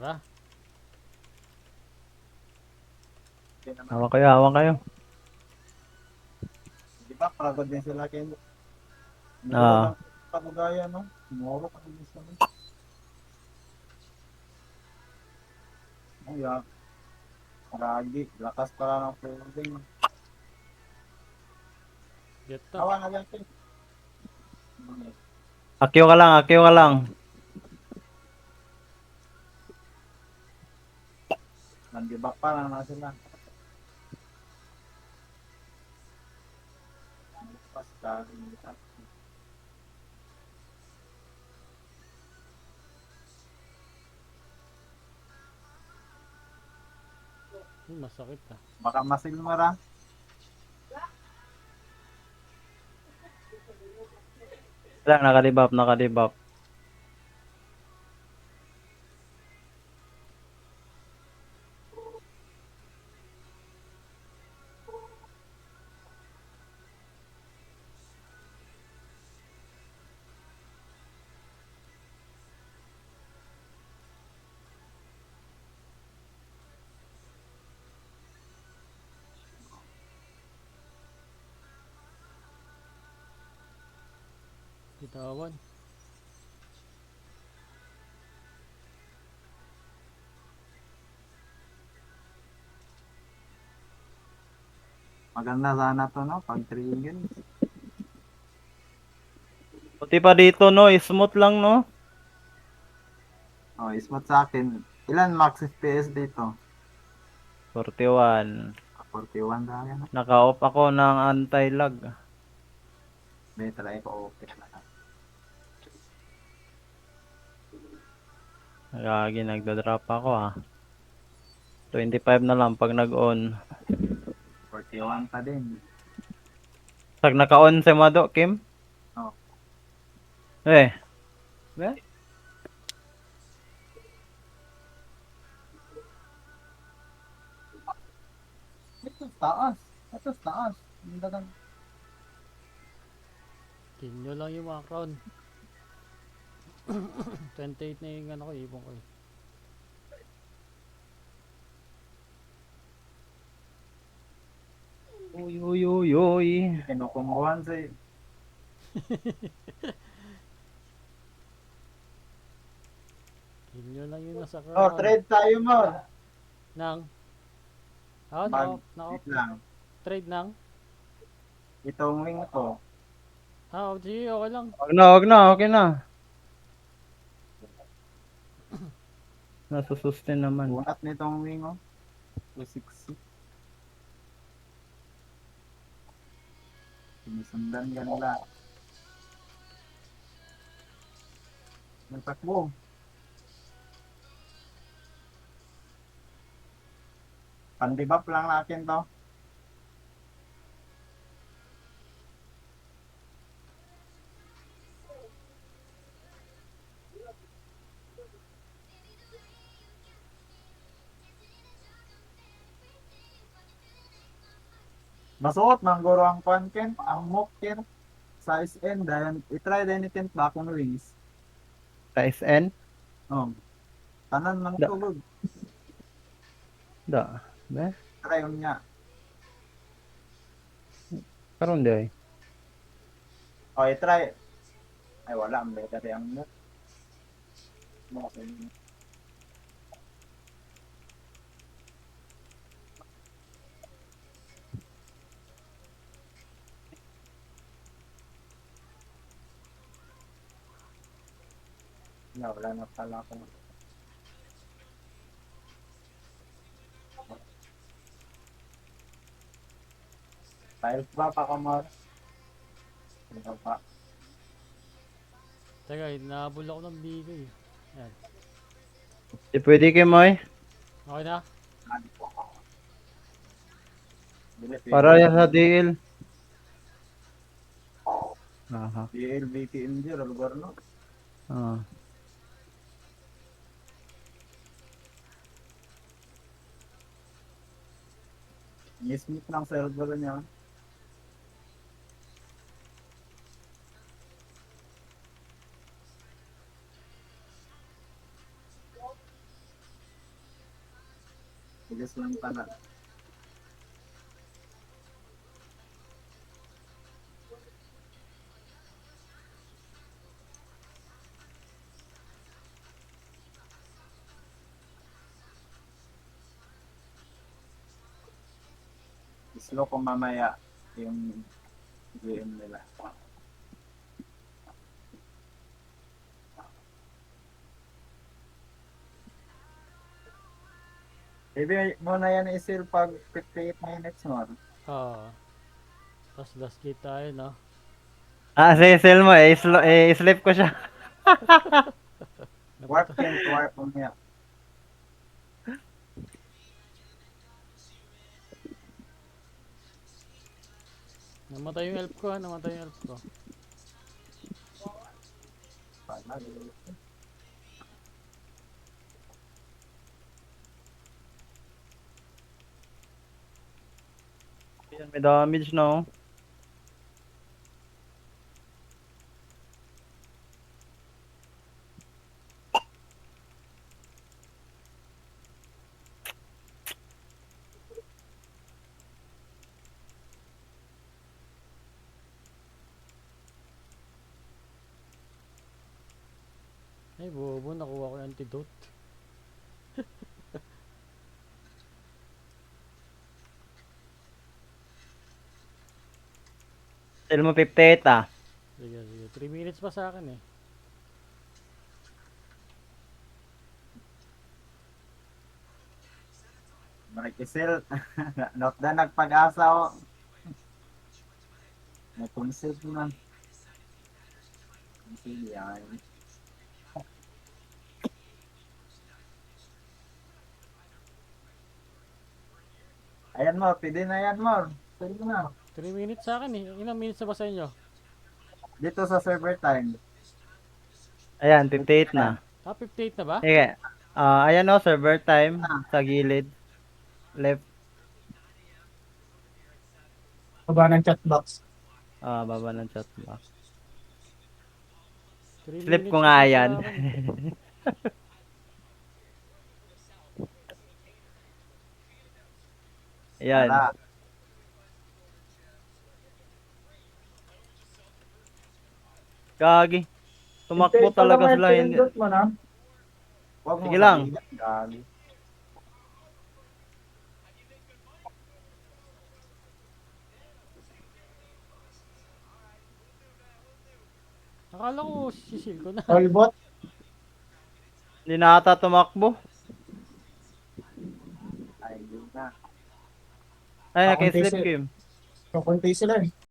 Tara. Hawak kayo, hawak kayo. Di ba, pagod din sila kayo. Nagulat Ah, lang pagugaya, no? Moro ka din sila. Ay, lagi. Lakas pala ng puling. Get to. Tawa na yan, Kim. akyo ka lang, akyo ka lang. Nandibak pa lang na sila. Basta, Masakit ah. baka masilmara. Lang, nakadibap, nakadibap. Bitawan. Maganda sana to, no? Pag 3 games. Puti pa dito, no? Smooth lang, no? Oh, smooth sa akin. Ilan max FPS dito? 41. 41 na yan. Naka-off ako ng anti-lag. May try ko okay na. Lagi nagda-drop ako, ah. 25 na lang pag nag-on. 41 pa din. Pag naka-on si Mado, Kim? Oh. Eh. Eh? Ito taas. Ito taas. Ang dagang. Kinyo lang yung mga crown. 28 na yung ano ko, ibon ko eh. Uy, uy, uy, uy. Kinukumbuhan sa Kinyo lang yung nasa Oh, crown. trade tayo mo. Nang. Ah, Bag. na-off. Wait lang. Trade nang. Itong wing ko. Ah, sige, okay lang. Wag na, wag na. Okay na. Nasusustain naman. Bunat nitong wing, oh. 260. Sinisundan ka nila. Nagtakbo. Pandibap lang natin to. Masuot mangguro ang panken, ang mokir, size N, dahil itry din itin bakong wings. Size N? Oh, tanan ng Da. tugod. Da. Eh? Try yun niya. Karon di ay. Oh, itry. Ay, wala. Ang beta rin ang mok. Wala na pala ako. Tiles ba pa ka mo? Ano pa? Teka, nahabol ako ng bigay. Yan. Di pwede Kim ay. Okay na? Bilis, Para yan sa DL. Aha. DLBT India, lugar no? Ah. Mismit ng server niya. Tigas lang pala. Slow ko mamaya yung game nila. Maybe muna yan isil pag 58 minutes mo. Oo. Tapos last gate tayo, no? Ah, si sell mo eh. Sleep ko siya. Warp Napata- can't warp mo niya. Namatay yung elf ko, ha? Namatay yung elf ko. Yan, may damage no. Ay, bobo. Nakuha ko yung antidote. Sell mo 58 ah. Sige, sige. 3 minutes pa sa akin, eh. Makikisil. Not na nagpag-asa ko. May concept na. Concept yan. Ayan mo, pwede na yan mo. Pwede na. 3 minutes sa akin, eh. Ilang minutes na ba sa inyo? Dito sa server time. Ayan, 58 na. Ah, 58 na ba? Sige. Ayan o, server time. Sa gilid. Left. Baba ng chat box. Baba ng chat box. 3 Sleep minutes ko na nga siya sa yan. akin. Ayan. Wala. Gagi. Tumakbo talaga sila. Hindi. Mo na. Huwag mo Sige lang. sabihin, Gagi. Akala ko sisil ko na. All bot. Hindi na ata tumakbo. Ay, yun na. Ay, Kakunti naka-sleep si- game. Kukunti sila eh.